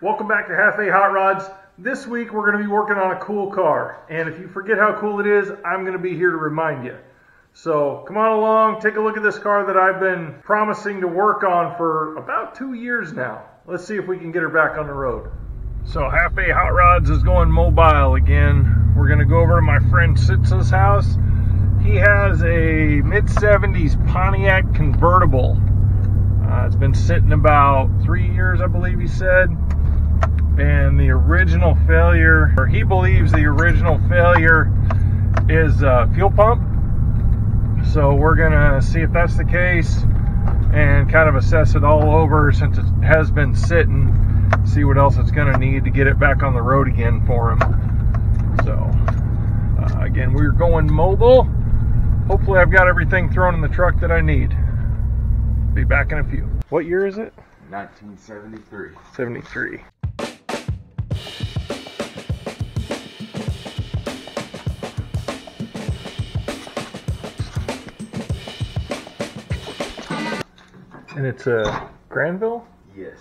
Welcome back to Half A Hot Rods. This week we're going to be working on a cool car, and if you forget how cool it is, I'm going to be here to remind you. So come on along, take a look at this car that I've been promising to work on for about 2 years now. Let's see if we can get her back on the road. So Half A Hot Rods is going mobile again. We're going to go over to my friend Sitz's house. He has a mid-70s Pontiac convertible. It's been sitting about 3 years, I believe he said. And the original failure, or he believes the original failure is fuel pump. So we're gonna see if that's the case and kind of assess it all over since it has been sitting, see what else it's gonna need to get it back on the road again for him. So again, we're going mobile. Hopefully I've got everything thrown in the truck that I need. Be back in a few. What year is it? 1973. 73. And it's a Grandville? Yes.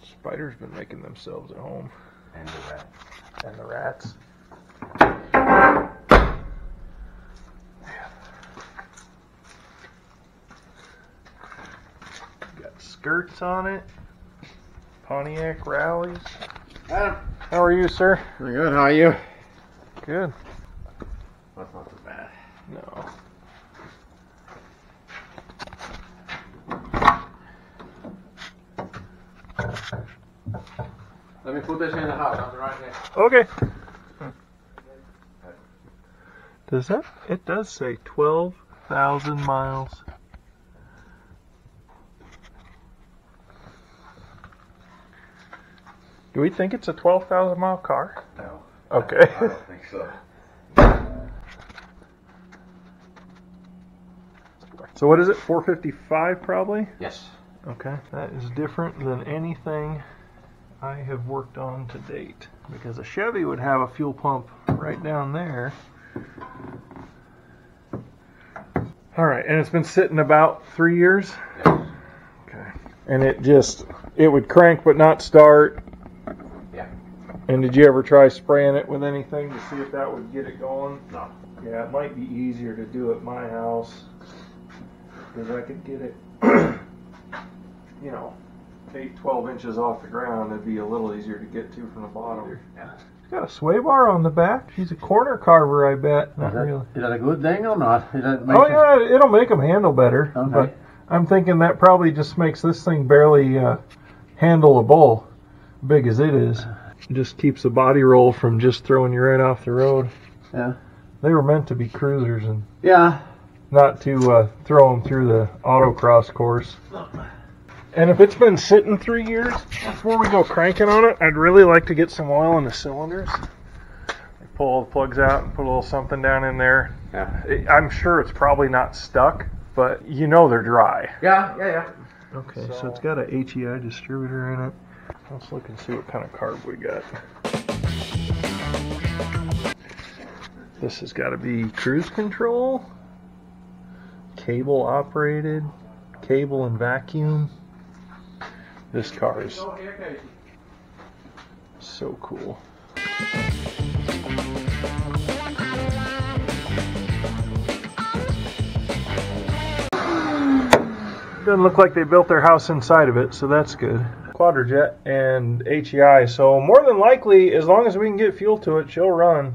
Spiders been making themselves at home. And the rat. And the rats. Got skirts on it. Pontiac rallies. Adam. How are you, sir? Pretty good. How are you? Good. That's not so bad. No. Let me put this in the house. I'll be right here. Okay. Does that? It does say 12,000 miles. Do we think it's a 12,000 mile car? No. Okay. I don't think so. So what is it? 455 probably? Yes. Okay. That is different than anything I have worked on to date. Because a Chevy would have a fuel pump right down there. Alright, and it's been sitting about 3 years? Yes. Okay. And it would crank but not start. Yeah. And did you ever try spraying it with anything to see if that would get it going? No. Yeah, it might be easier to do at my house. Because I could get it, 8-12 inches off the ground. It'd be a little easier to get to from the bottom. Yeah. It's got a sway bar on the back. She's a corner carver, I bet. Not really. Is that a good thing or not? Yeah, it'll make them handle better. Okay. But I'm thinking that probably just makes this thing barely handleable, big as it is. It just keeps the body roll from just throwing you right off the road. Yeah. They were meant to be cruisers and Yeah. not to throw them through the autocross course. And if it's been sitting 3 years, before we go cranking on it, I'd really like to get some oil in the cylinders. Pull all the plugs out and put a little something down in there. Yeah. I'm sure it's probably not stuck, but they're dry. Yeah. Okay, so it's got a HEI distributor in it. Let's look and see what kind of carb we got. This has got to be cruise control, cable operated, cable and vacuum. This car is so cool. Doesn't look like they built their house inside of it, so that's good. Quadrajet and HEI, so more than likely, as long as we can get fuel to it, she'll run.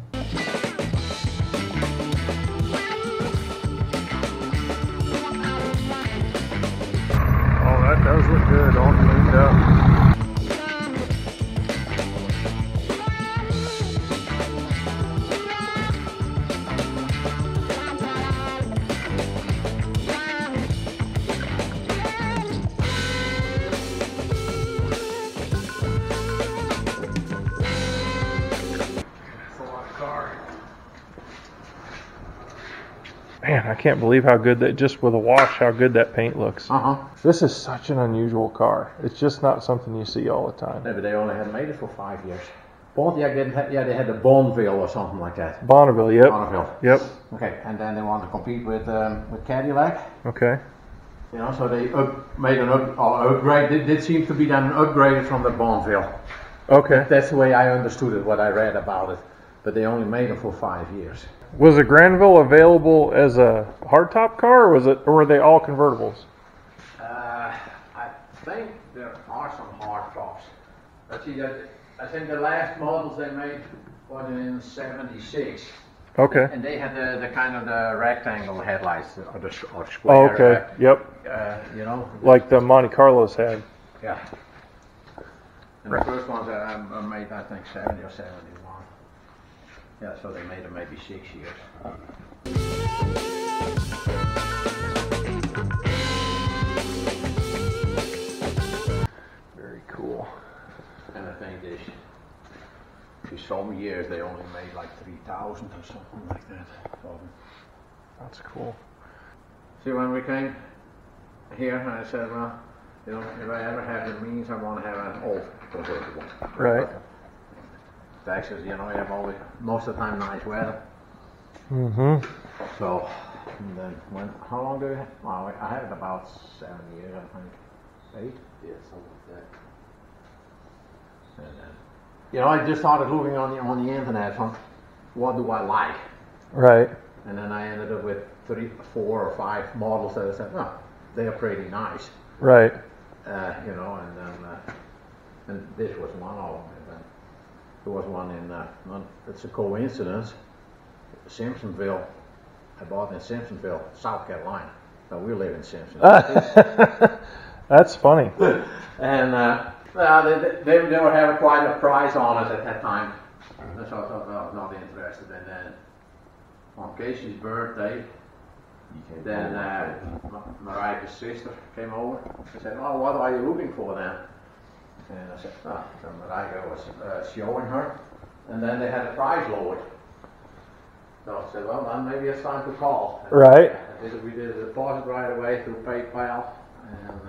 Oh, that does look good, all cleaned up. Man, I can't believe how good that, just with a wash, how good that paint looks. This is such an unusual car. It's just not something you see all the time. Maybe they only had made it for 5 years. Pontiac didn't have, yeah, they had the Bonneville or something like that. Bonneville, yep. Bonneville. Yep. Okay, and then they wanted to compete with Cadillac. Okay. You know, so they made an upgrade. It did seem to be then upgraded from the Bonneville. Okay. That's the way I understood it, what I read about it. But they only made them for 5 years. Was the Grandville available as a hardtop car, or were they all convertibles? I think there are some hard tops. But see, I think the last models they made was in '76. Okay. And they had the kind of the rectangle headlights or the square. Oh, okay. Yep. You know. Like the Monte Carlos had. Yeah. And the first ones are made, I think, 70 or 71. Yeah, so they made them maybe 6 years. Very cool. And I think for some years they only made like 3,000 or something like that. So, that's cool. see, when we came here, I said, well, you know, if I ever have the means, I want to have an old convertible. Right. Texas, you know, you have always, most of the time, nice weather. Mm-hmm. So, and then how long do you have? Well, I had it about 7 years, I think. 8? Yeah, something like that. And then, you know, I just started looking on the internet from what do I like. Right. And then I ended up with 3, 4, or 5 models that I said, oh, they are pretty nice. Right. You know, and then and this was one of them. And then there was one in, it's a coincidence, Simpsonville. I bought in Simpsonville, South Carolina. So we live in Simpsonville. That's funny. And they were having quite a price on us at that time. So I thought I was not interested. And then on Casey's birthday, then Mariah's sister came over. She said, "Oh, what are you looking for then?" And I said, "Oh," so Mariah was showing her. And then they had the price lowered. So I said, "Well, then maybe it's time to call." Right. We did a deposit right away through PayPal. And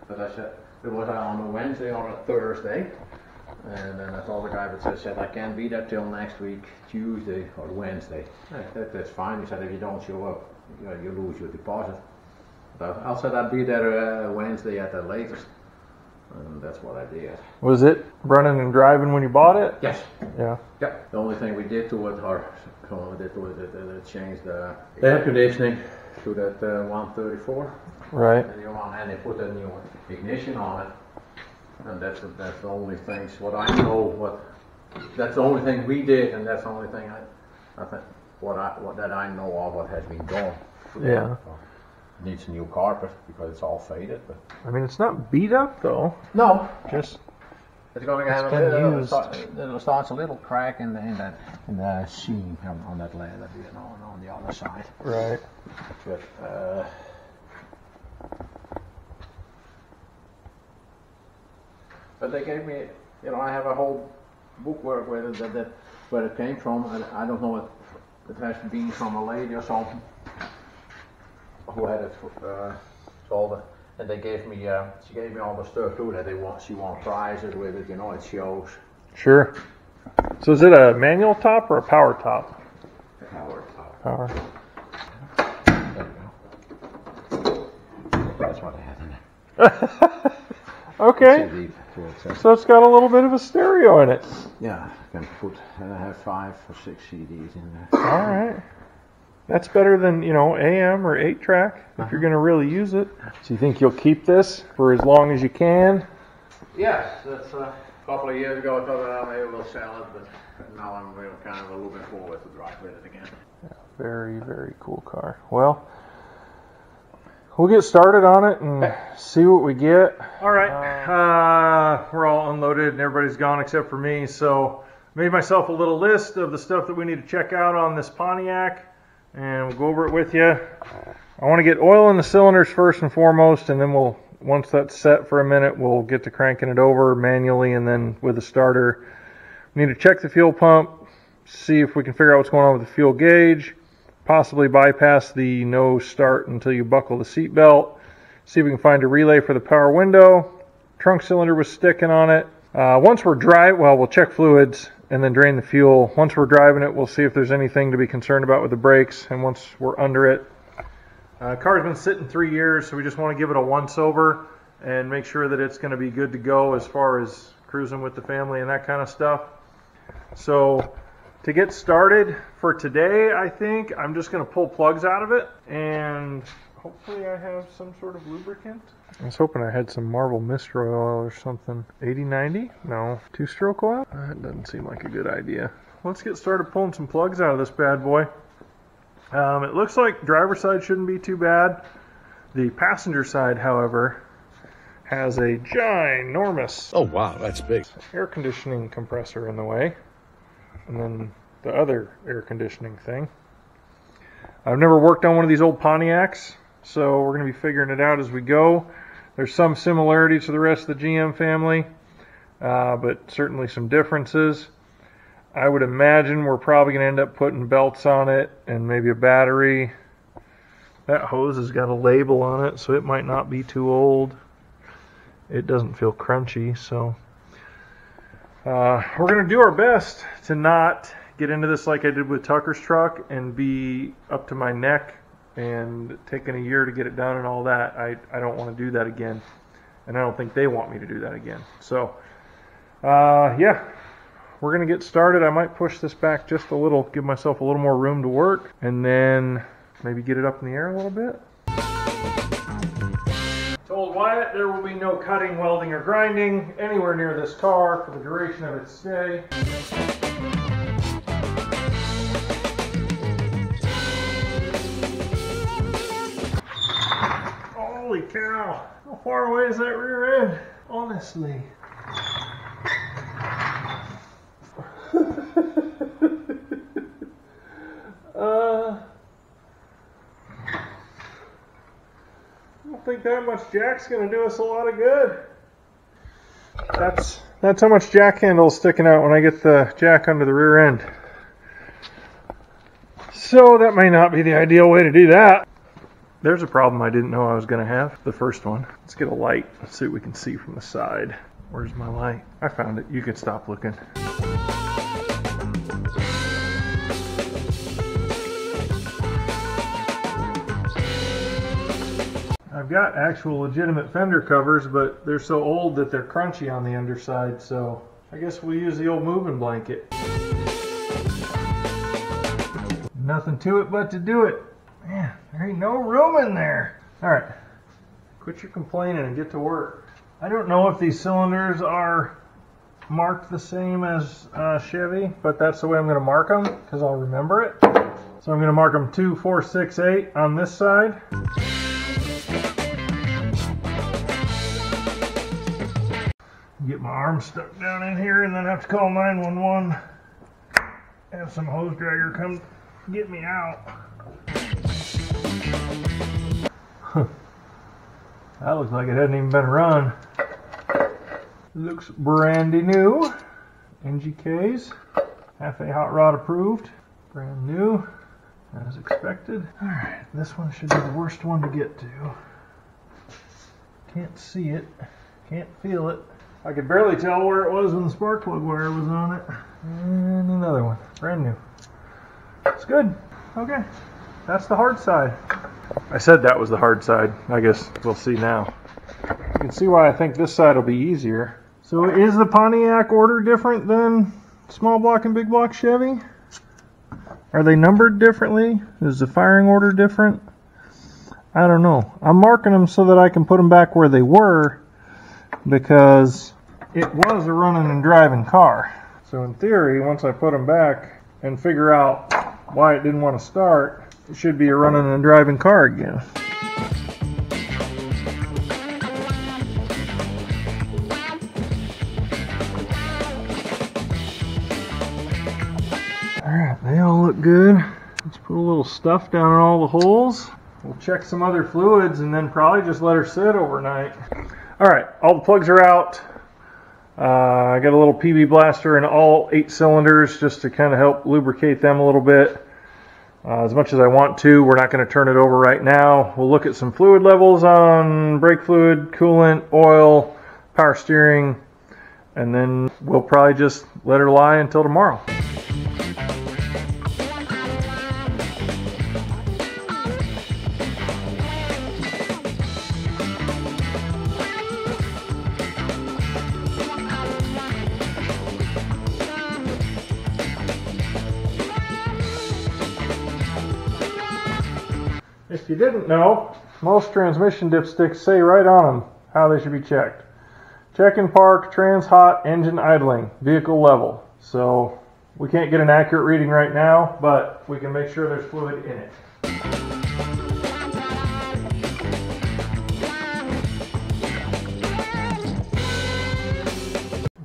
but I said it was on a Wednesday or a Thursday. And then I told the guy that said I can't be there till next week, Tuesday or Wednesday. That's fine. He said if you don't show up, you lose your deposit. So I said I'd be there Wednesday at the latest. And that's what I did. Was it running and driving when you bought it? Yes. Yeah. Yeah. The only thing we did to it, changed the air conditioning to that 134. Right. And they put a new ignition on it. And that's the only things what I know. That's the only thing we did, and that's the only thing I think that I know of what has been done. Yeah. So, needs a new carpet because it's all faded. But I mean, it's not beat up though. no, Just it's going to have been it starts a little crack in the seam on that leather, you know, on the other side. right. But they gave me, you know, I have a whole bookwork with it that where it came from. I don't know if it has been from a lady or something who had it sold it. And they gave me, she gave me all the stuff too that she wants prizes with it, you know, it shows. Sure. So is it a manual top or a power top? Power top. Power. There you go. That's what I had in there. Okay. So it's got a little bit of a stereo in it. Yeah, I can put, I have 5 or 6 CDs in there. All right. That's better than, you know, AM or 8-track if you're going to really use it. So you think you'll keep this for as long as you can? Yes, that's a couple of years ago I thought, well, maybe we'll sell it, but now I'm really kind of looking forward to drive with it again. Yeah, very, very cool car. Well, we'll get started on it and see what we get. All right, we're all unloaded and everybody's gone except for me. So made myself a little list of the stuff that we need to check out on this Pontiac, and we'll go over it with you. I want to get oil in the cylinders first and foremost, and then once that's set for a minute, we'll get to cranking it over manually and then with the starter. We need to check the fuel pump, see if we can figure out what's going on with the fuel gauge, possibly bypass the no start until you buckle the seat belt, see if we can find a relay for the power window. Trunk cylinder was sticking on it. Once we're dry, well, we'll check fluids, and then drain the fuel. Once we're driving it, we'll see if there's anything to be concerned about with the brakes, and once we're under it. Car's been sitting 3 years, so we just want to give it a once over and make sure that it's going to be good to go as far as cruising with the family and that kind of stuff. So to get started for today, I think I'm just going to pull plugs out of it, and hopefully I have some sort of lubricant. I was hoping I had some Marvel Mist Oil or something. 80-90? No. 2-stroke oil? That doesn't seem like a good idea. Let's get started pulling some plugs out of this bad boy. It looks like driver's side shouldn't be too bad. The passenger side, however, has a ginormous, oh wow, that's big, air conditioning compressor in the way. And then the other air conditioning thing. I've never worked on one of these old Pontiacs, so we're going to be figuring it out as we go. There's some similarities to the rest of the GM family, but certainly some differences. I would imagine we're probably going to end up putting belts on it and maybe a battery. That hose has got a label on it, so it might not be too old. It doesn't feel crunchy, so we're going to do our best to not get into this like I did with Tucker's truck and be up to my neck and taking a year to get it done and all that. I don't want to do that again, and I don't think they want me to do that again. So yeah, we're going to get started. I might push this back just a little, give myself a little more room to work, and then maybe get it up in the air a little bit. Told Wyatt there will be no cutting, welding, or grinding anywhere near this car for the duration of its stay. Holy cow! How far away is that rear end? Honestly. I don't think that much jack's going to do us a lot of good. That's how much jack handle is sticking out when I get the jack under the rear end. So that may not be the ideal way to do that. There's a problem I didn't know I was going to have. The first one. Let's get a light. Let's see what we can see from the side. Where's my light? I found it. You can stop looking. I've got actual legitimate fender covers, but they're so old that they're crunchy on the underside, so I guess we'll use the old moving blanket. Nothing to it but to do it. Man, there ain't no room in there. Alright, quit your complaining and get to work. I don't know if these cylinders are marked the same as Chevy, but that's the way I'm going to mark them, because I'll remember it. So I'm going to mark them 2, 4, 6, 8 on this side. Get my arm stuck down in here and then have to call 911. Have some hose dragger come get me out. That looks like it hadn't even been run. Looks brandy new. NGKs. Half A hot rod approved. Brand new. As expected. Alright, this one should be the worst one to get to. Can't see it. Can't feel it. I could barely tell where it was when the spark plug wire was on it. And another one. Brand new. It's good. Okay. That's the hard side. I said that was the hard side. I guess we'll see now. You can see why I think this side will be easier. So is the Pontiac order different than small block and big block Chevy? Are they numbered differently? Is the firing order different? I don't know. I'm marking them so that I can put them back where they were, because it was a running and driving car. So in theory, once I put them back and figure out why it didn't want to start, it should be a running and driving car again. Alright, they all look good. Let's put a little stuff down in all the holes. We'll check some other fluids and then probably just let her sit overnight. Alright, all the plugs are out. I got a little PB blaster in all 8 cylinders just to kind of help lubricate them a little bit. As much as I want to, we're not going to turn it over right now. We'll look at some fluid levels on brake fluid, coolant, oil, power steering, and then we'll probably just let her lie until tomorrow. If you didn't know, most transmission dipsticks say right on them how they should be checked. Check in park, trans hot, engine idling, vehicle level. So we can't get an accurate reading right now, but we can make sure there's fluid in it.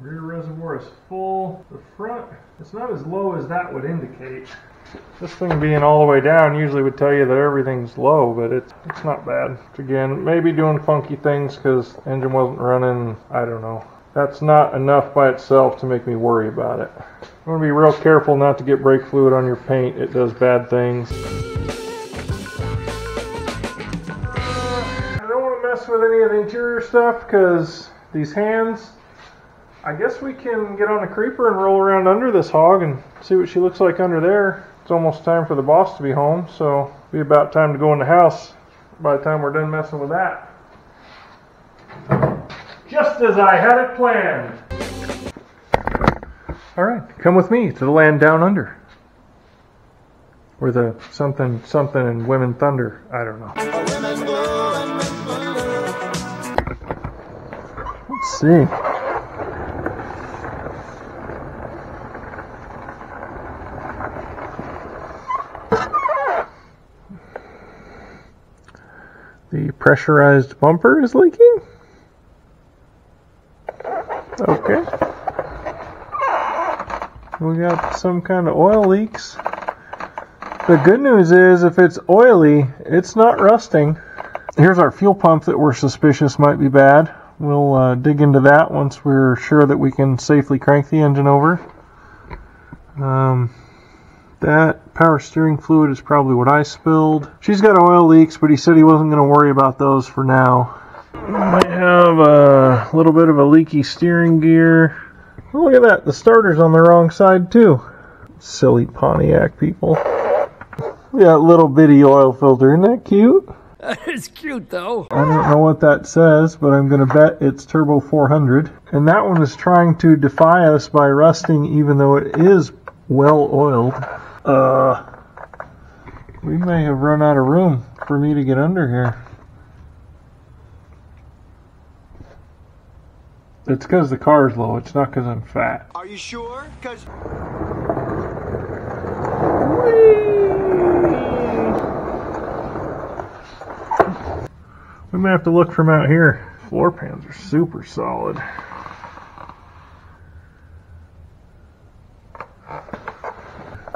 Rear reservoir is full. The front, it's not as low as that would indicate. This thing being all the way down usually would tell you that everything's low, but it's not bad. Again, maybe doing funky things because the engine wasn't running, I don't know. That's not enough by itself to make me worry about it. You want to be real careful not to get brake fluid on your paint. It does bad things. I don't want to mess with any of the interior stuff because these hands, I guess we can get on a creeper and roll around under this hog and see what she looks like under there. It's almost time for the boss to be home, so it'll be about time to go in the house by the time we're done messing with that. Just as I had it planned. Alright, come with me to the land down under. Or the something in Women Thunder. I don't know. Let's see. The pressurized bumper is leaking? Okay. We got some kind of oil leaks. The good news is if it's oily, it's not rusting. Here's our fuel pump that we're suspicious might be bad. We'll dig into that once we're sure that we can safely crank the engine over. That power steering fluid is probably what I spilled. She's got oil leaks, but he said he wasn't going to worry about those for now. Might have a little bit of a leaky steering gear. Oh, look at that. The starter's on the wrong side, too. Silly Pontiac people. Yeah, little bitty oil filter. Isn't that cute? It's cute, though. I don't know what that says, but I'm going to bet it's Turbo 400. And that one is trying to defy us by rusting, even though it is well oiled. We may have run out of room for me to get under here. It's because the car's low. It's not because I'm fat. Are you sure? Because we may have to look from out here. Floor pans are super solid.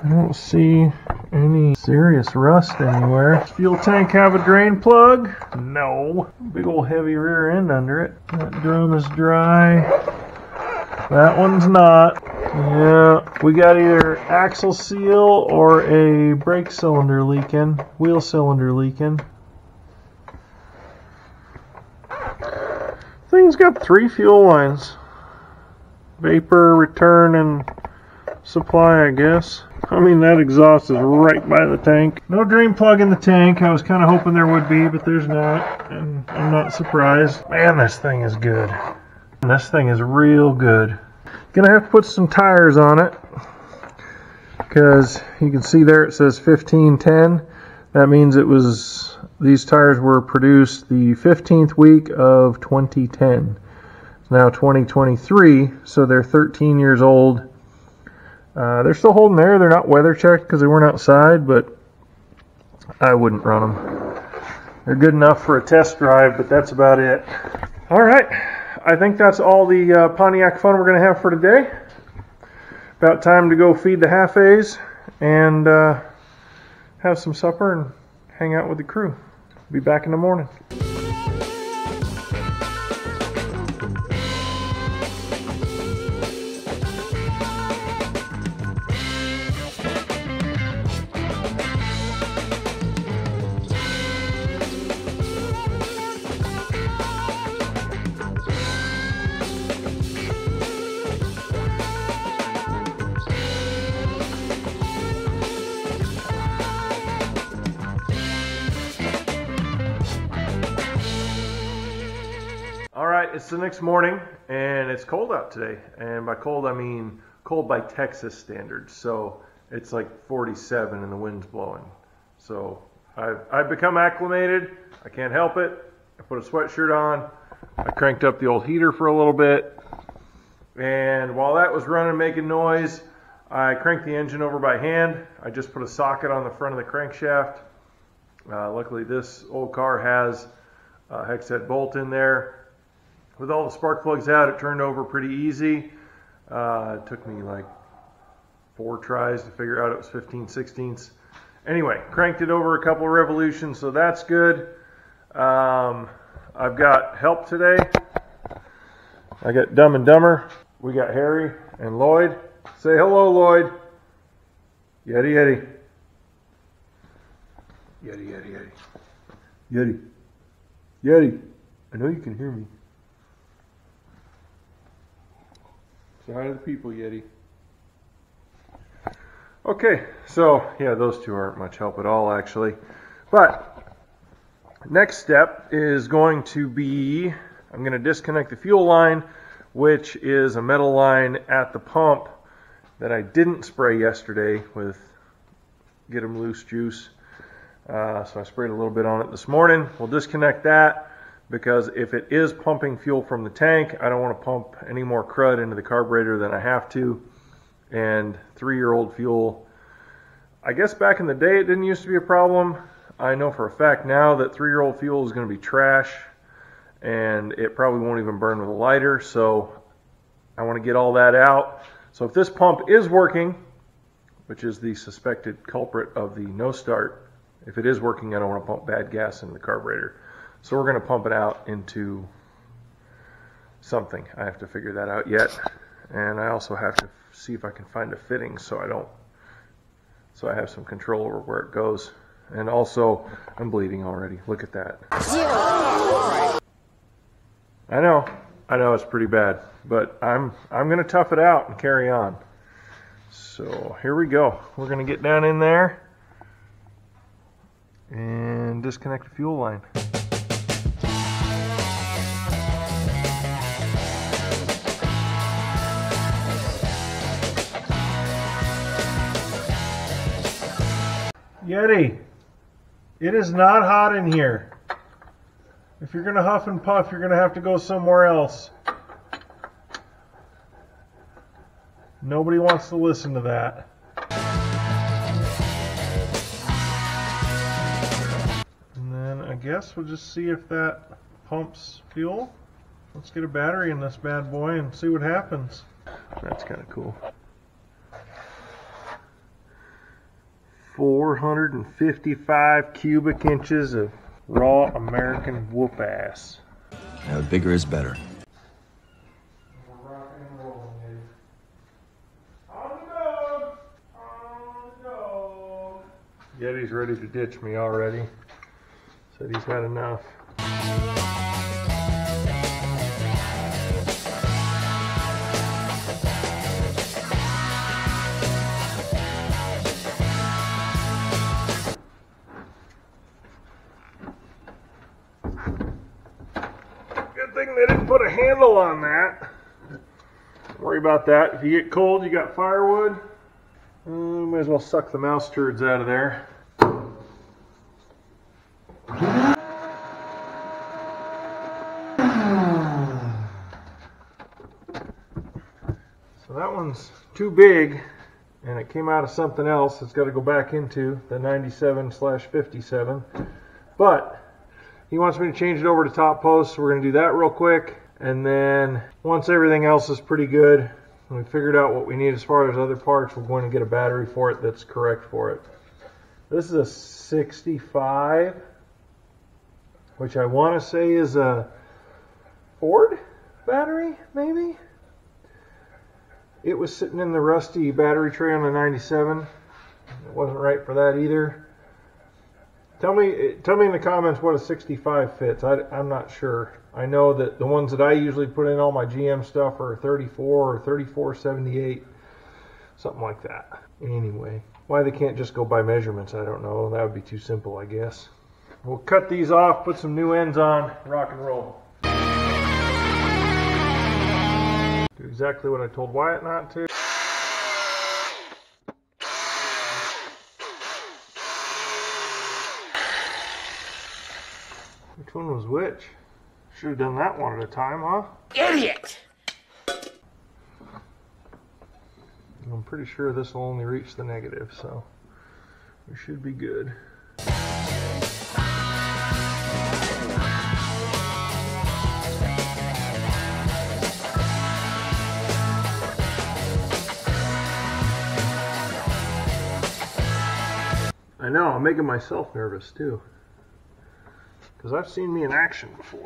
I don't see any serious rust anywhere. Does fuel tank have a drain plug? No. Big old heavy rear end under it. That drum is dry. That one's not. Yeah, we got either axle seal or a brake cylinder leaking, wheel cylinder leaking. Thing's got 3 fuel lines. Vapor, return, and supply, I guess. I mean, that exhaust is right by the tank. No drain plug in the tank. I was kind of hoping there would be, but there's not. And I'm not surprised. Man, this thing is good. This thing is real good. Gonna have to put some tires on it. Because you can see there it says 1510. That means it was, these tires were produced the 15th week of 2010. It's now 2023, so they're 13 years old. They're still holding there. They're not weather checked because they weren't outside, but I wouldn't run them. They're good enough for a test drive, but that's about it. All right. I think that's all the Pontiac fun we're going to have for today. About time to go feed the half-A's and have some supper and hang out with the crew. Be back in the morning. Alright, it's the next morning and it's cold out today. And by cold I mean cold by Texas standards. So it's like 47 and the wind's blowing. So I've become acclimated. I can't help it. I put a sweatshirt on. I cranked up the old heater for a little bit. And while that was running, making noise, I cranked the engine over by hand. I just put a socket on the front of the crankshaft. Luckily this old car has a hex head bolt in there. With all the spark plugs out, it turned over pretty easy. It took me like 4 tries to figure out it was 15/16. Anyway, cranked it over a couple of revolutions, so that's good. I've got help today. I got Dumb and Dumber. We got Harry and Lloyd. Say hello, Lloyd. Yeti, Yeti. Yeti, Yeti, Yeti. Yeti. Yeti. I know you can hear me. Say hi to the people, Yeti. Okay, so yeah, those two aren't much help at all, actually. But next step is going to be, I'm going to disconnect the fuel line, which is a metal line at the pump that I didn't spray yesterday with Get 'em Loose juice. So I sprayed a little bit on it this morning. We'll disconnect that because if it is pumping fuel from the tank, I don't want to pump any more crud into the carburetor than I have to. And 3-year-old fuel, I guess back in the day it didn't used to be a problem. I know for a fact now that 3-year-old fuel is going to be trash and it probably won't even burn with a lighter, so I want to get all that out. So if this pump is working, which is the suspected culprit of the no start, if it is working, I don't want to pump bad gas into the carburetor. So we're going to pump it out into something. I have to figure that out yet. And I also have to see if I can find a fitting so I have some control over where it goes. And also, I'm bleeding already. Look at that. I know it's pretty bad, but I'm going to tough it out and carry on. So here we go. We're going to get down in there and disconnect the fuel line. Yeti, it is not hot in here. If you're going to huff and puff, you're going to have to go somewhere else. Nobody wants to listen to that. And then I guess we'll just see if that pumps fuel. Let's get a battery in this bad boy and see what happens. That's kind of cool. 455 cubic inches of raw American whoop ass. Yeah, bigger is better. Yeti's ready to ditch me already. Said he's had enough. Good thing they didn't put a handle on that. Don't worry about that. If you get cold, you got firewood. Might as well suck the mouse turds out of there. So that one's too big, and it came out of something else. It's got to go back into the 97/57. But he wants me to change it over to top post, so we're going to do that real quick. And then once everything else is pretty good, and we figured out what we need as far as other parts, we're going to get a battery for it that's correct for it. This is a 65, which I want to say is a Ford battery, maybe? It was sitting in the rusty battery tray on the 97. It wasn't right for that either. Tell me in the comments what a 65 fits. I'm not sure. I know that the ones that I usually put in all my GM stuff are 34 or 3478, something like that. Anyway, why they can't just go by measurements, I don't know. That would be too simple, I guess. We'll cut these off, put some new ends on, rock and roll. exactly what I told Wyatt not to. Which one was which? Should have done that one at a time, huh? Idiot! I'm pretty sure this will only reach the negative, so we should be good. I know, I'm making myself nervous too, because I've seen me in action before.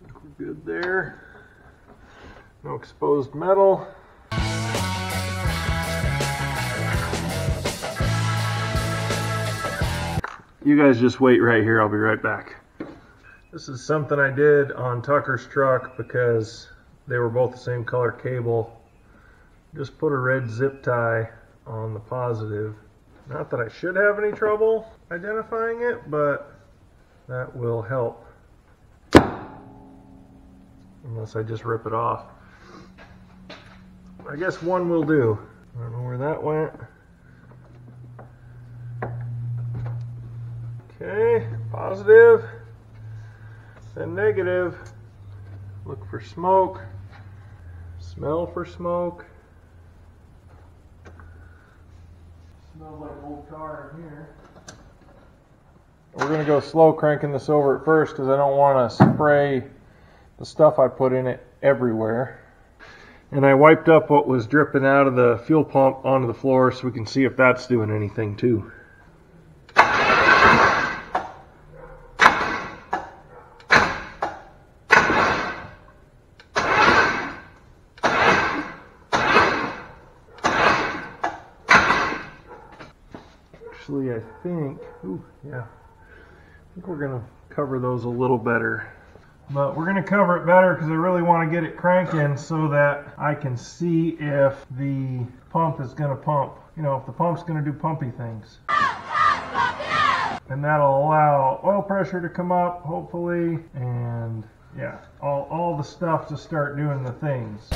We're good there. No exposed metal. You guys just wait right here, I'll be right back. This is something I did on Tucker's truck because they were both the same color cable. Just put a red zip tie on the positive. Not that I should have any trouble identifying it, but that will help. Unless I just rip it off. I guess one will do. I don't know where that went. Okay, positive, then negative. Look for smoke. Smell for smoke. Smells like old car in here. We're going to go slow cranking this over at first because I don't want to spray the stuff I put in it everywhere. And I wiped up what was dripping out of the fuel pump onto the floor so we can see if that's doing anything too. Actually, I think, I think we're going to cover those a little better. But we're going to cover it better because I really want to get it cranking so that I can see if the pump is going to pump. You know, if the pump's going to do pumpy things. And that'll allow oil pressure to come up, hopefully, and yeah, all the stuff to start doing the things.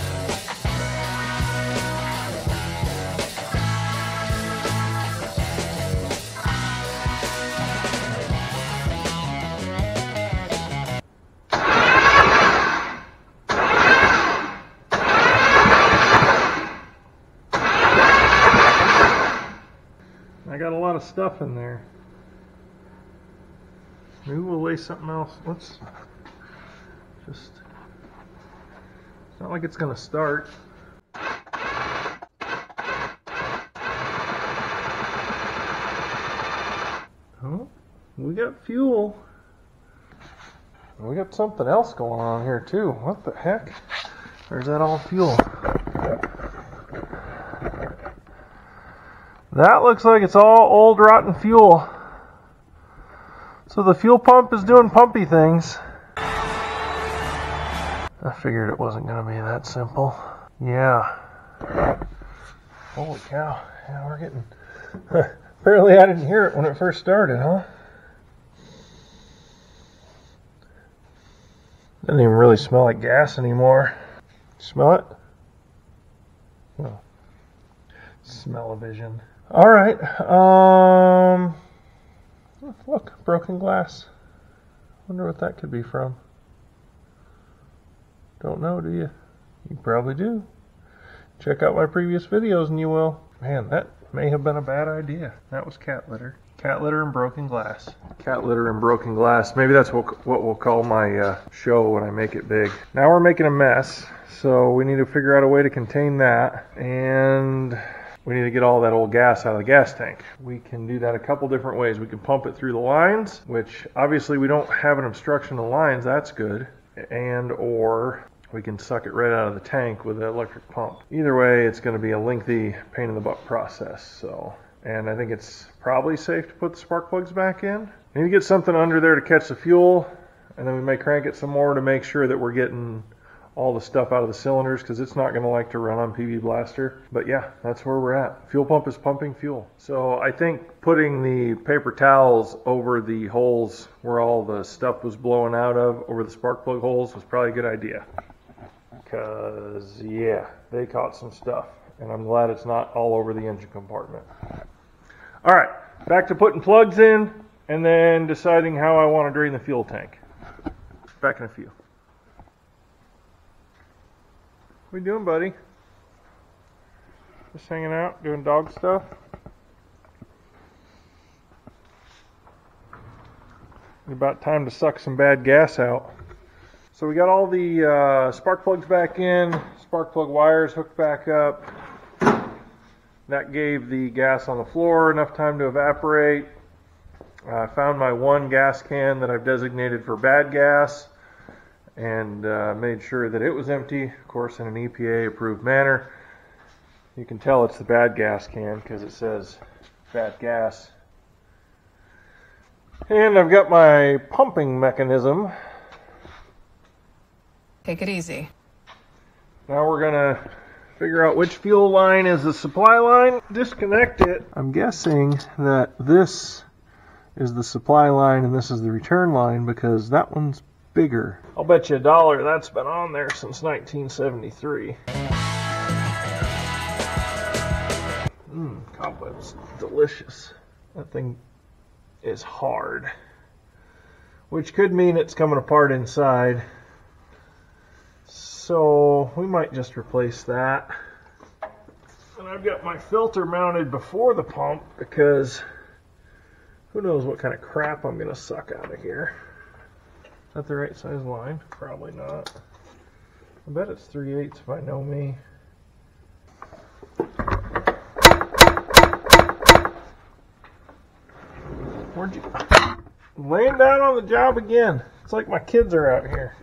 I got a lot of stuff in there. Maybe we'll lay something else. Let's just, it's not like it's going to start. Oh, we got fuel. We got something else going on here too. What the heck? Or is that all fuel? That looks like it's all old rotten fuel. So the fuel pump is doing pumpy things. I figured it wasn't going to be that simple. Yeah. Holy cow. Yeah, we're getting... Apparently I didn't hear it when it first started, huh? Doesn't even really smell like gas anymore. Smell it? No. Smell-o-vision. Alright, look, broken glass. Wonder what that could be from. Don't know, do you? You probably do. Check out my previous videos and you will. Man, that may have been a bad idea. That was cat litter. Cat litter and broken glass. Cat litter and broken glass. Maybe that's what we'll call my show when I make it big. Now we're making a mess, so we need to figure out a way to contain that. And we need to get all that old gas out of the gas tank. We can do that a couple different ways. We can pump it through the lines, which obviously we don't have an obstruction of the lines, that's good. And or we can suck it right out of the tank with an electric pump. Either way, it's going to be a lengthy pain in the butt process. So, and I think it's probably safe to put the spark plugs back in. We need to get something under there to catch the fuel, and then we may crank it some more to make sure that we're getting all the stuff out of the cylinders because it's not going to like to run on PB Blaster. But yeah, that's where we're at. Fuel pump is pumping fuel. So I think putting the paper towels over the holes where all the stuff was blowing out of, over the spark plug holes, was probably a good idea. Because, yeah, they caught some stuff. And I'm glad it's not all over the engine compartment. All right, back to putting plugs in and then deciding how I want to drain the fuel tank. Back in a few. What are you doing, buddy? Just hanging out, doing dog stuff? About time to suck some bad gas out. So we got all the spark plugs back in, spark plug wires hooked back up. That gave the gas on the floor enough time to evaporate. I found my one gas can that I've designated for bad gas and made sure that it was empty, of course in an EPA approved manner. You can tell it's the bad gas can because it says bad gas. And I've got my pumping mechanism. Take it easy. Now we're gonna figure out which fuel line is the supply line, disconnect it. I'm guessing that this is the supply line and this is the return line because that one's bigger. I'll bet you $1 that's been on there since 1973. Cobwebs, delicious. That thing is hard, which could mean it's coming apart inside. So we might just replace that. And I've got my filter mounted before the pump because who knows what kind of crap I'm going to suck out of here. Is that the right size line? Probably not. I bet it's 3/8 if I know me. Where'd you... Laying down on the job again. It's like my kids are out here.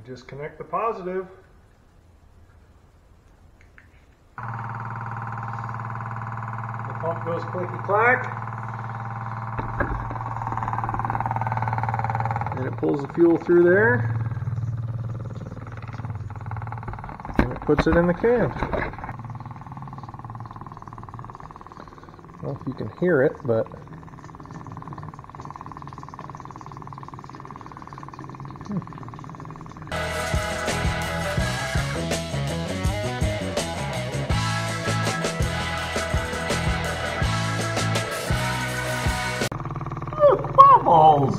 Disconnect the positive. The pump goes clicky clack. And it pulls the fuel through there. And it puts it in the can. I don't know if you can hear it, but bubbles!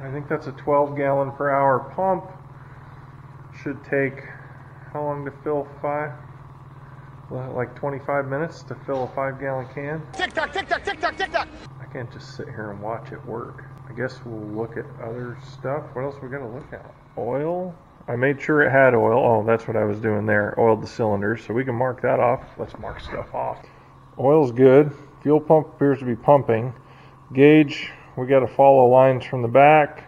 I think that's a 12 gallon per hour pump. Should take how long to fill like 25 minutes to fill a 5 gallon can. Tick tock, tick tock, tick tock, tick tock. I can't just sit here and watch it work. I guess we'll look at other stuff. What else we gotta look at? Oil. I made sure it had oil. Oh, that's what I was doing there. Oiled the cylinders, so we can mark that off. Let's mark stuff off. Oil's good. Fuel pump appears to be pumping. Gauge, we got to follow lines from the back.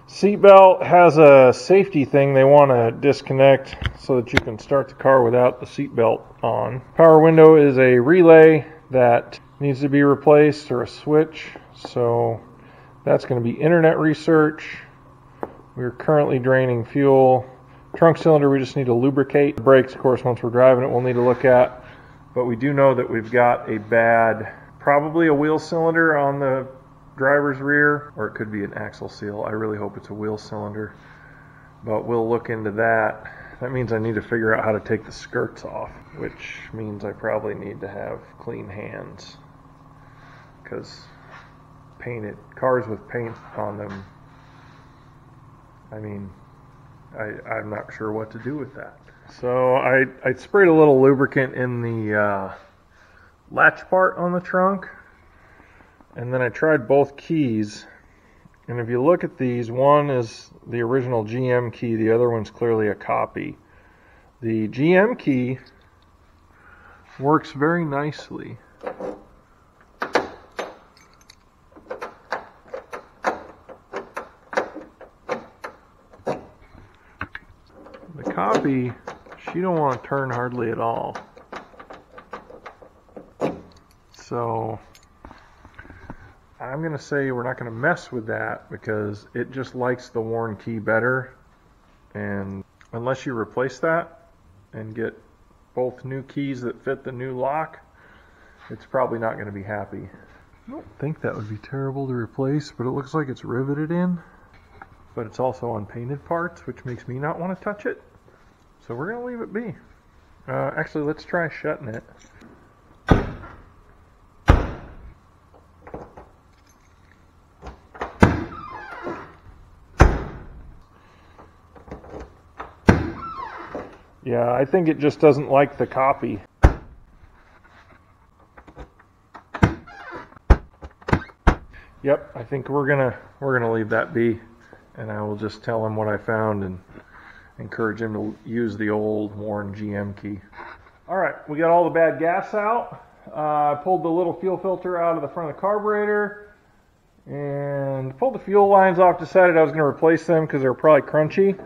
Seatbelt has a safety thing they want to disconnect so that you can start the car without the seatbelt on. Power window is a relay that needs to be replaced, or a switch. So that's going to be internet research. We're currently draining fuel. Trunk cylinder we just need to lubricate. The brakes, of course, once we're driving it, we'll need to look at. But we do know that we've got a bad, probably a wheel cylinder on the driver's rear, or it could be an axle seal. I really hope it's a wheel cylinder, but we'll look into that. That means I need to figure out how to take the skirts off, which means I probably need to have clean hands, because painted cars with paint on them, I mean, I'm not sure what to do with that. So I sprayed a little lubricant in the latch part on the trunk, and then I tried both keys. And if you look at these, one is the original GM key, the other one's clearly a copy. The GM key works very nicely. copy, she don't want to turn hardly at all. So I'm going to say we're not going to mess with that because it just likes the worn key better. And unless you replace that and get both new keys that fit the new lock, it's probably not going to be happy. I don't think that would be terrible to replace, but it looks like it's riveted in. But it's also on painted parts, which makes me not want to touch it. So we're going to leave it be. Actually, let's try shutting it. Yeah, I think it just doesn't like the copy. Yep, I think we're gonna leave that be, and I will just tell him what I found and encourage him to use the old worn GM key. All right, we got all the bad gas out. I pulled the little fuel filter out of the front of the carburetor and pulled the fuel lines off. Decided I was going to replace them because they were probably crunchy.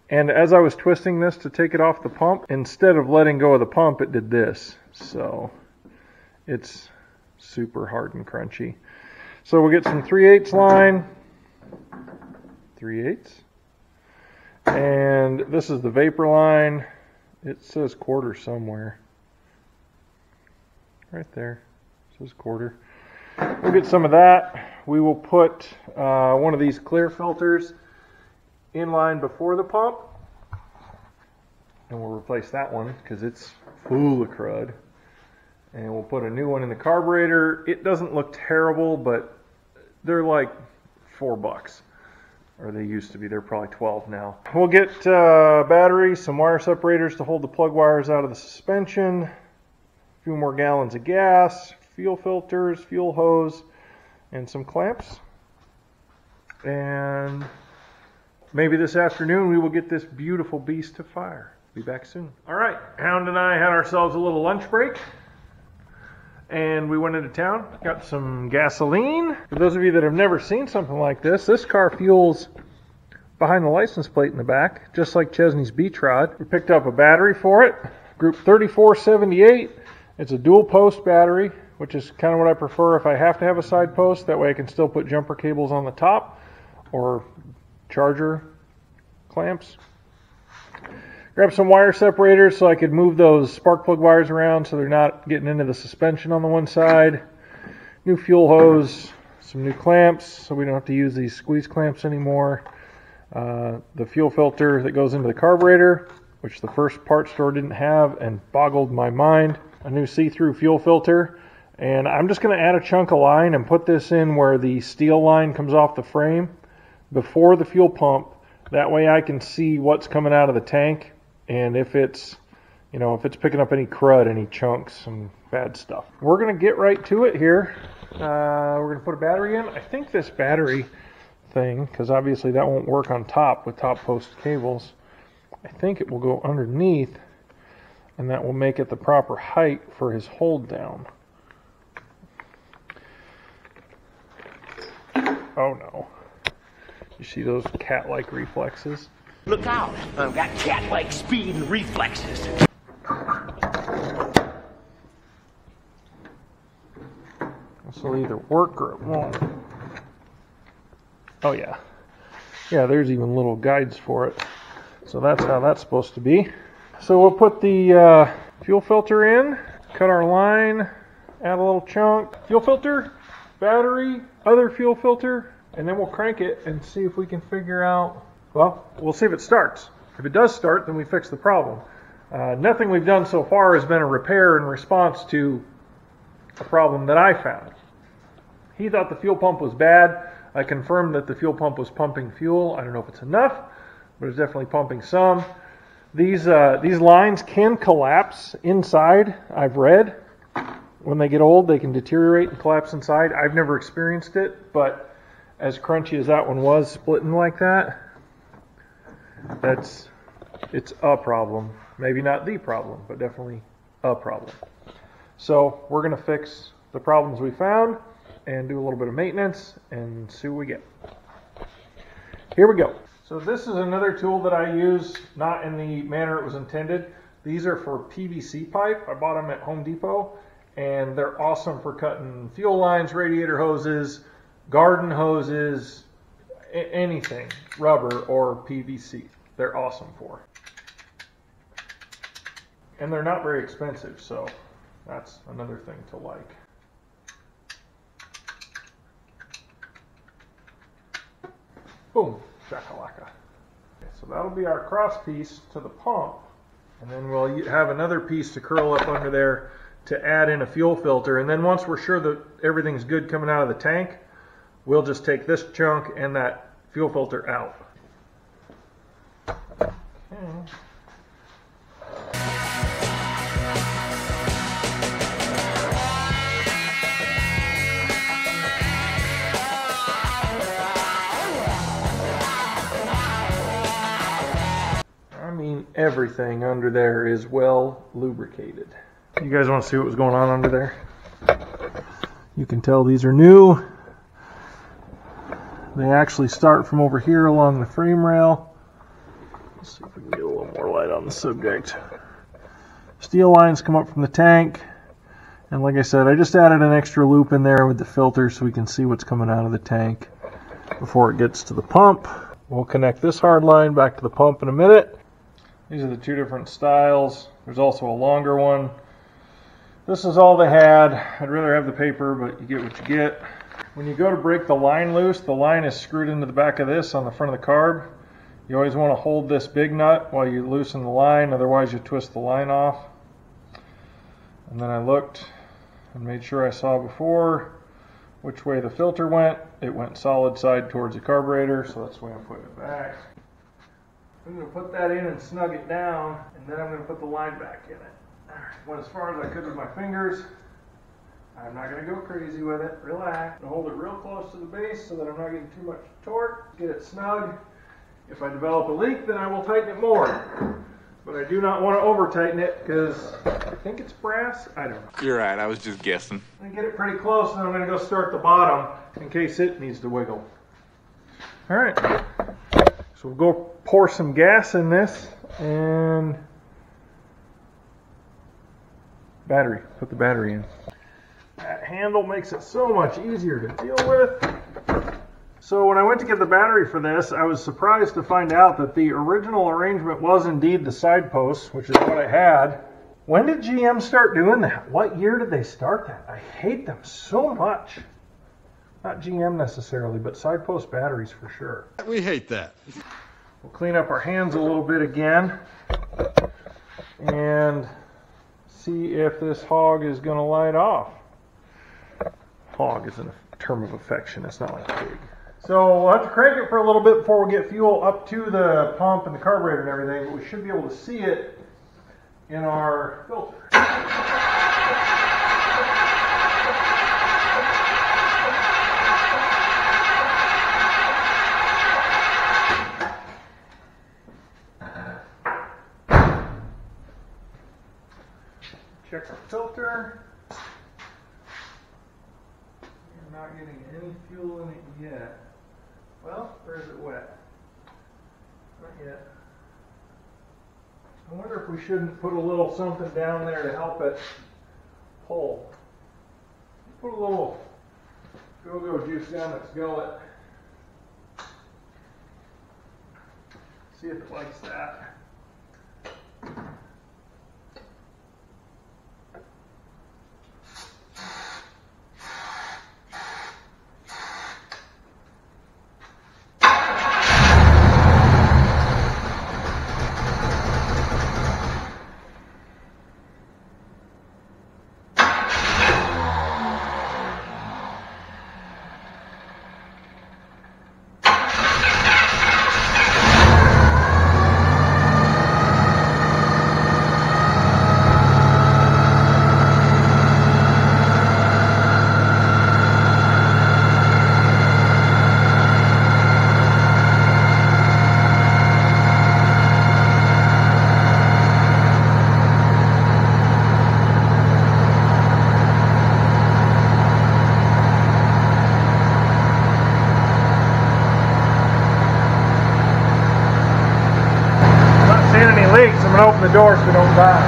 And as I was twisting this to take it off the pump, instead of letting go of the pump, it did this. So it's super hard and crunchy. So we'll get some 3/8 line, 3/8, and this is the vapor line. It says quarter somewhere. Right there, it says quarter. We'll get some of that. We will put one of these clear filters in line before the pump, and we'll replace that one because it's full of crud. And we'll put a new one in the carburetor. It doesn't look terrible, but they're like $4, or they used to be. They're probably 12 now. We'll get battery, some wire separators to hold the plug wires out of the suspension, a few more gallons of gas, fuel filters, fuel hose, and some clamps. And maybe this afternoon we will get this beautiful beast to fire. Be back soon. All right, Hound and I had ourselves a little lunch break, and we went into town, got some gasoline. For those of you that have never seen something like this car fuels behind the license plate in the back, just like Chesney's Beach Rod. We picked up a battery for it, group 3478. It's a dual post battery, which is kind of what I prefer if I have to have a side post. That way I can still put jumper cables on the top or charger clamps. Grab some wire separators so I could move those spark plug wires around so they're not getting into the suspension on the one side. New fuel hose, some new clamps so we don't have to use these squeeze clamps anymore. The fuel filter that goes into the carburetor, which the first part store didn't have and boggled my mind. A new see-through fuel filter. And I'm just going to add a chunk of line and put this in where the steel line comes off the frame before the fuel pump. That way I can see what's coming out of the tank. And if it's, if it's picking up any crud, any chunks, some bad stuff. We're going to get right to it here. We're going to put a battery in. I think this battery thing, because obviously that won't work on top with top post cables, I think it will go underneath, and that will make it the proper height for his hold down. Oh no. You see those cat-like reflexes? Look out! I've got cat-like speed and reflexes. This will either work or it won't. Oh yeah. Yeah, there's even little guides for it. So that's how that's supposed to be. So we'll put the fuel filter in, cut our line, add a little chunk. Fuel filter, battery, other fuel filter, and then we'll crank it and see if we can figure out. Well, we'll see if it starts. If it does start, then we fix the problem. Nothing we've done so far has been a repair in response to a problem that I found. He thought the fuel pump was bad. I confirmed that the fuel pump was pumping fuel. I don't know if it's enough, but it's definitely pumping some. These lines can collapse inside, I've read. When they get old, they can deteriorate and collapse inside. I've never experienced it, but as crunchy as that one was, splitting like that, it's a problem. Maybe not the problem, but definitely a problem. So we're going to fix the problems we found and do a little bit of maintenance and see what we get. Here we go. So this is another tool that I use, not in the manner it was intended. These are for PVC pipe. I bought them at Home Depot, and they're awesome for cutting fuel lines, radiator hoses, garden hoses, anything, rubber or PVC. They're awesome for. And they're not very expensive, so that's another thing to like. Boom, shakalaka. Okay, so that'll be our cross piece to the pump, and then we'll have another piece to curl up under there to add in a fuel filter. And then once we're sure that everything's good coming out of the tank, we'll just take this chunk and that fuel filter out. Okay. Everything under there is well lubricated. You guys want to see what was going on under there? You can tell these are new. They actually start from over here along the frame rail. Let's see if we can get a little more light on the subject. Steel lines come up from the tank, and like I said, I just added an extra loop in there with the filter so we can see what's coming out of the tank before it gets to the pump. We'll connect this hard line back to the pump in a minute. These are the two different styles. There's also a longer one. This is all they had. I'd rather have the paper, but you get what you get. When you go to break the line loose, the line is screwed into the back of this on the front of the carb. You always want to hold this big nut while you loosen the line, otherwise you twist the line off. And then I looked and made sure I saw before which way the filter went. It went solid side towards the carburetor, so that's the way I'm putting it back. I'm going to put that in and snug it down, and then I'm going to put the line back in it. Alright, went as far as I could with my fingers. I'm not going to go crazy with it. Relax. I'm going to hold it real close to the base so that I'm not getting too much torque. Get it snug. If I develop a leak, then I will tighten it more. But I do not want to over tighten it because I think it's brass. I don't know. You're right, I was just guessing. I'm going to get it pretty close, and then I'm going to go start the bottom in case it needs to wiggle. Alright. So we'll go pour some gas in this and battery. Put the battery in. That handle makes it so much easier to deal with. So when I went to get the battery for this, I was surprised to find out that the original arrangement was indeed the side posts, which is what I had. When did GM start doing that? What year did they start that? I hate them so much. Not GM necessarily, but side post batteries for sure. We hate that. We'll clean up our hands a little bit again and see if this hog is going to light off. Hog is a term of affection. It's not like pig. So we'll have to crank it for a little bit before we get fuel up to the pump and the carburetor and everything, but we should be able to see it in our filter. Check our filter. We're not getting any fuel in it yet. Well, or is it wet? Not yet. I wonder if we shouldn't put a little something down there to help it pull. Put a little go-go juice down its gullet. See if it likes that. I'm going to open the door so we don't die.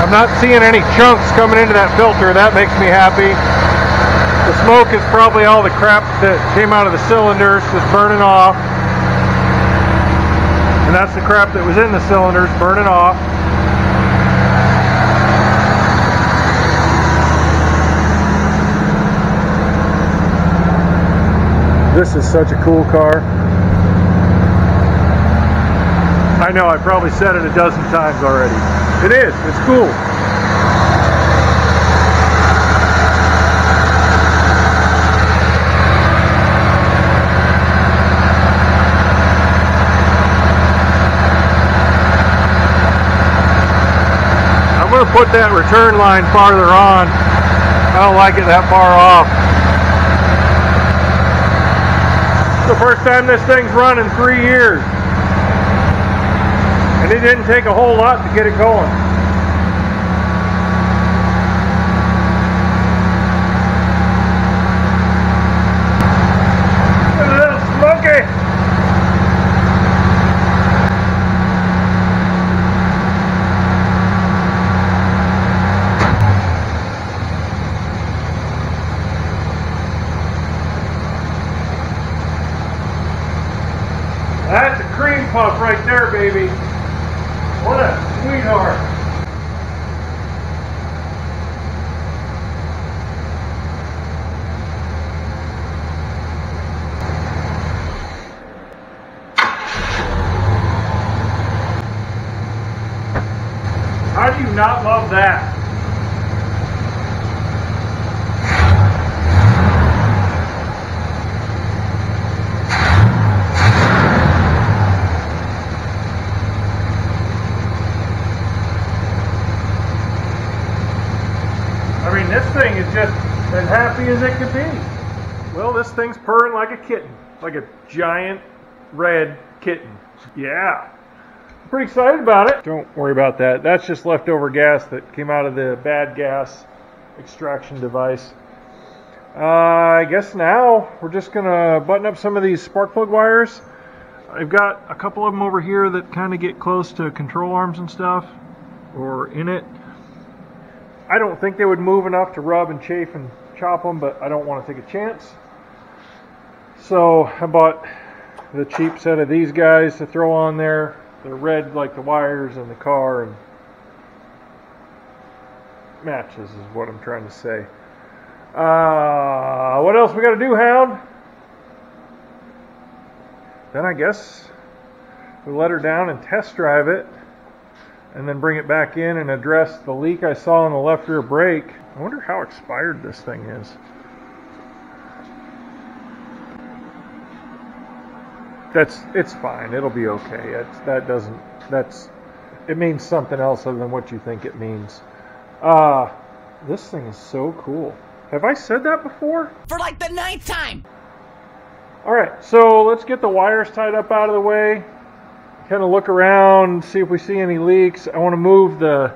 I'm not seeing any chunks coming into that filter. That makes me happy. The smoke is probably all the crap that came out of the cylinders that's burning off. And that's the crap that was in the cylinders burning off. This is such a cool car. I know, I probably said it a dozen times already. It is, it's cool. I'm going to put that return line farther on. I don't like it that far off. It's the first time this thing's run in 3 years. And it didn't take a whole lot to get it going. A little smoky. That's a cream puff right there, baby. What a sweetheart. How do you not love that? I mean, this thing is just as happy as it could be. Well, this thing's purring like a kitten, like a giant red kitten. Yeah, pretty excited about it. Don't worry about that. That's just leftover gas that came out of the bad gas extraction device. I guess now we're just gonna button up some of these spark plug wires. I've got a couple of them over here that kind of get close to control arms and stuff, or in it. I don't think they would move enough to rub and chafe and chop them, but I don't want to take a chance. So I bought the cheap set of these guys to throw on there. They're red like the wires in the car, and matches is what I'm trying to say. What else we got to do, Hound? Then I guess we let her down and test drive it, and then bring it back in and address the leak I saw on the left rear brake. I wonder how expired this thing is. It's fine. It'll be okay. It means something else other than what you think it means. This thing is so cool. Have I said that before? For like the 9th time! Alright, so let's get the wires tied up out of the way. Kind of look around, see if we see any leaks. I want to move the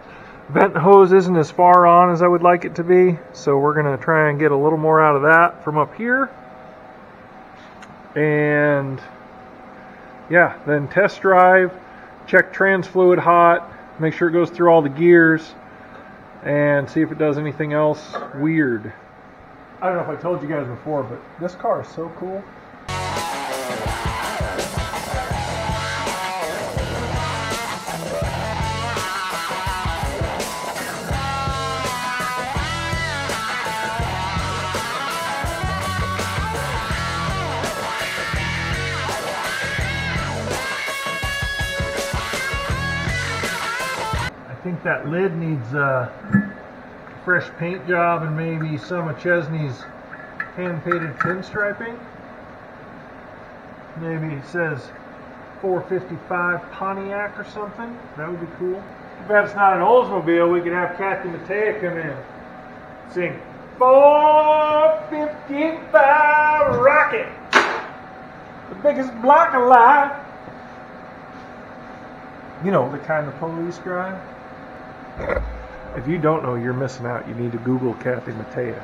vent hose isn't as far on as I would like it to be, so we're going to try and get a little more out of that from up here. And yeah, then test drive, check trans fluid hot, make sure it goes through all the gears, and see if it does anything else weird. I don't know if I told you guys before, but this car is so cool. I think that lid needs a fresh paint job and maybe some of Chesney's hand-painted pinstriping. Maybe it says 455 Pontiac or something. That would be cool. Too bad it's not an Oldsmobile. We could have Kathy Mattea come in. Sing 455 Rocket. The biggest block alive. You know, the kind the police drive. If you don't know, you're missing out. You need to Google Kathy Mattea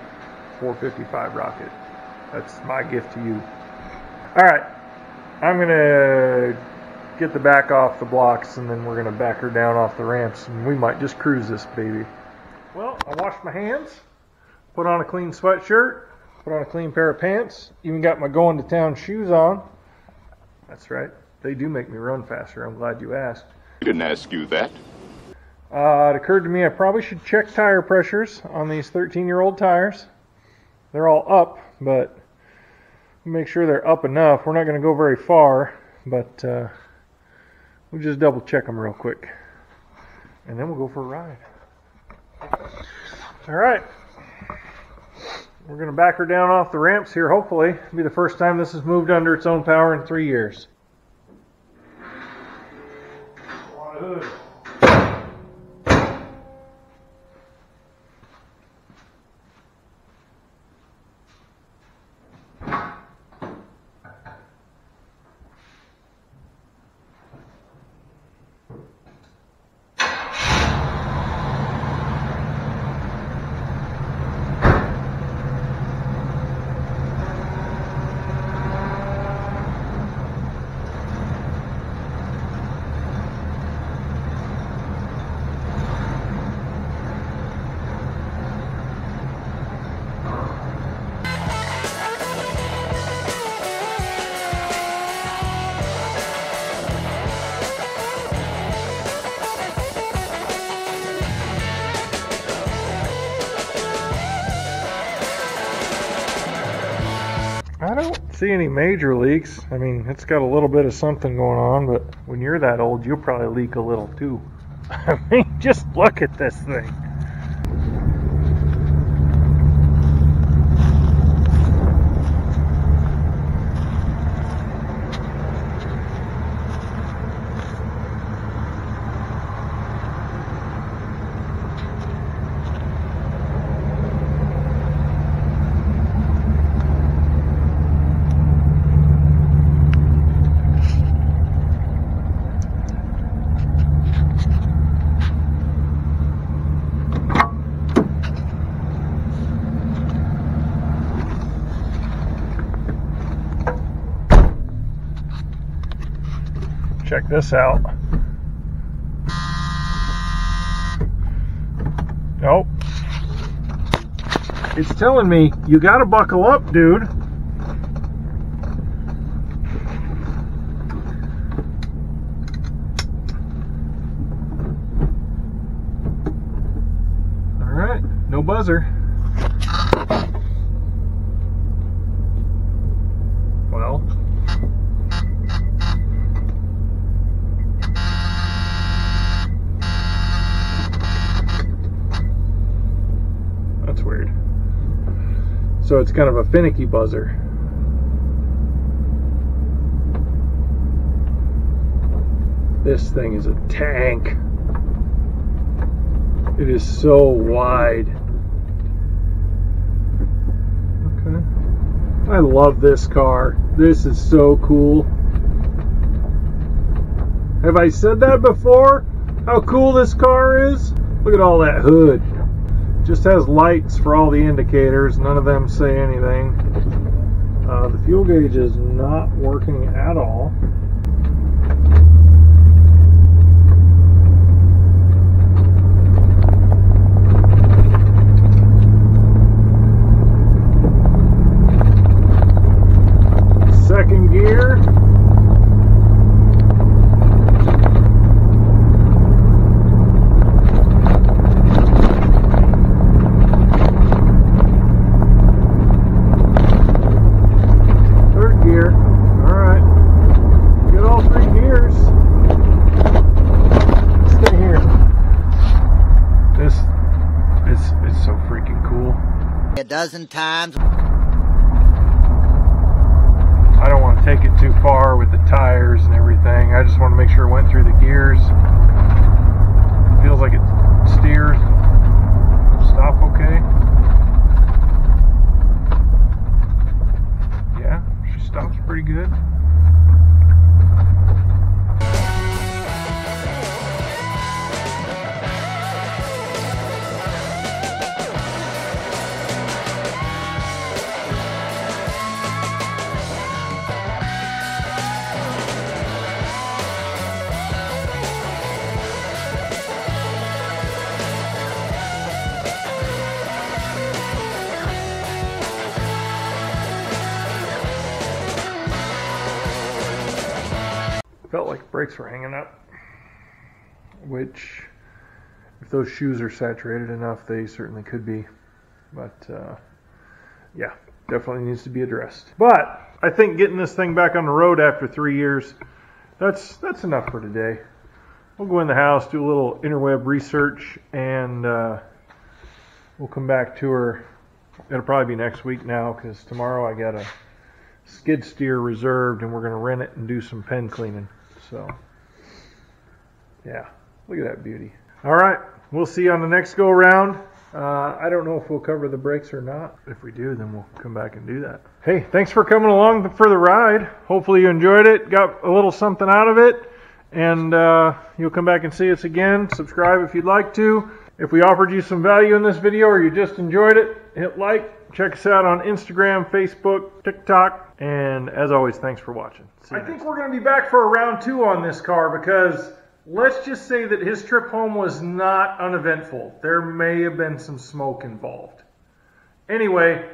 455 Rocket. That's my gift to you. Alright, I'm going to get the back off the blocks, and then we're going to back her down off the ramps, and we might just cruise this baby. Well, I washed my hands, put on a clean sweatshirt, put on a clean pair of pants, even got my going to town shoes on. That's right, they do make me run faster. I'm glad you asked. I didn't ask you that. It occurred to me I probably should check tire pressures on these 13-year-old tires. They're all up, but make sure they're up enough. We're not going to go very far, but we'll just double check them real quick, and then we'll go for a ride. All right, we're going to back her down off the ramps here. Hopefully, it'll be the first time this has moved under its own power in 3 years. On the hood. I don't see any major leaks. I mean, it's got a little bit of something going on, but when you're that old, you'll probably leak a little too. I mean, just look at this thing. Check this out. Nope. It's telling me you gotta buckle up, dude. Alright, no buzzer. Well. That's weird. So it's kind of a finicky buzzer. This thing is a tank. It is so wide. Okay. I love this car. This is so cool. Have I said that before? How cool this car is? Look at all that hood. Just has lights for all the indicators. None of them say anything. The fuel gauge is not working at all. Second gear. A dozen times. I don't want to take it too far with the tires and everything. I just want to make sure it went through the gears. It feels like it steers and stop okay. Yeah, she stops pretty good. Felt like the brakes were hanging up, which, if those shoes are saturated enough, they certainly could be. But, yeah, definitely needs to be addressed. But I think getting this thing back on the road after 3 years, that's enough for today. We'll go in the house, do a little interweb research, and we'll come back to her. It'll probably be next week now, because tomorrow I got a skid steer reserved, and we're going to rent it and do some pen cleaning. So, yeah, look at that beauty. All right, we'll see you on the next go around. I don't know if we'll cover the brakes or not. If we do, then we'll come back and do that. Hey, thanks for coming along for the ride. Hopefully you enjoyed it, got a little something out of it, and you'll come back and see us again. Subscribe if you'd like to. If we offered you some value in this video or you just enjoyed it, hit like. Check us out on Instagram, Facebook, TikTok, and as always, thanks for watching. I think we're going to be back for a round 2 on this car, because let's just say that his trip home was not uneventful. There may have been some smoke involved. Anyway,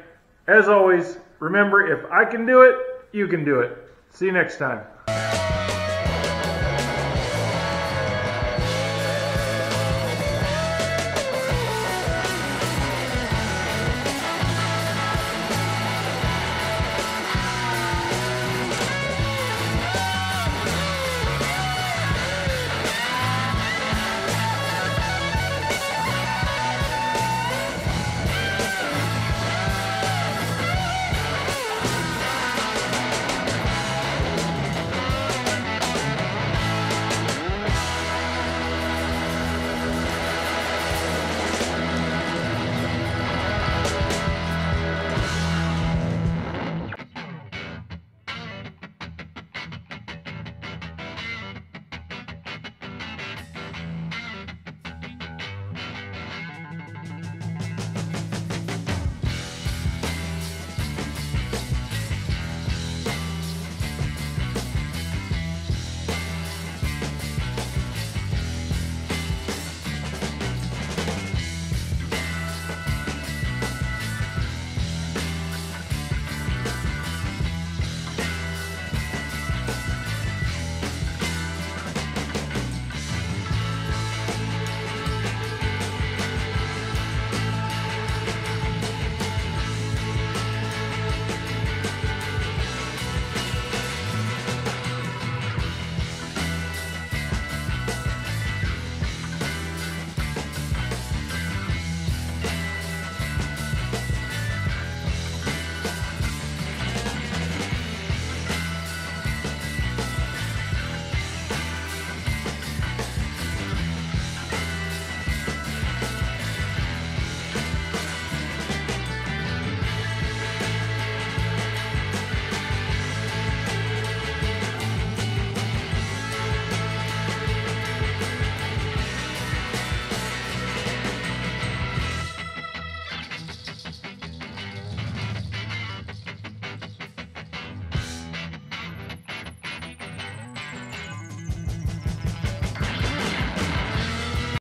as always, remember, if I can do it, you can do it. See you next time.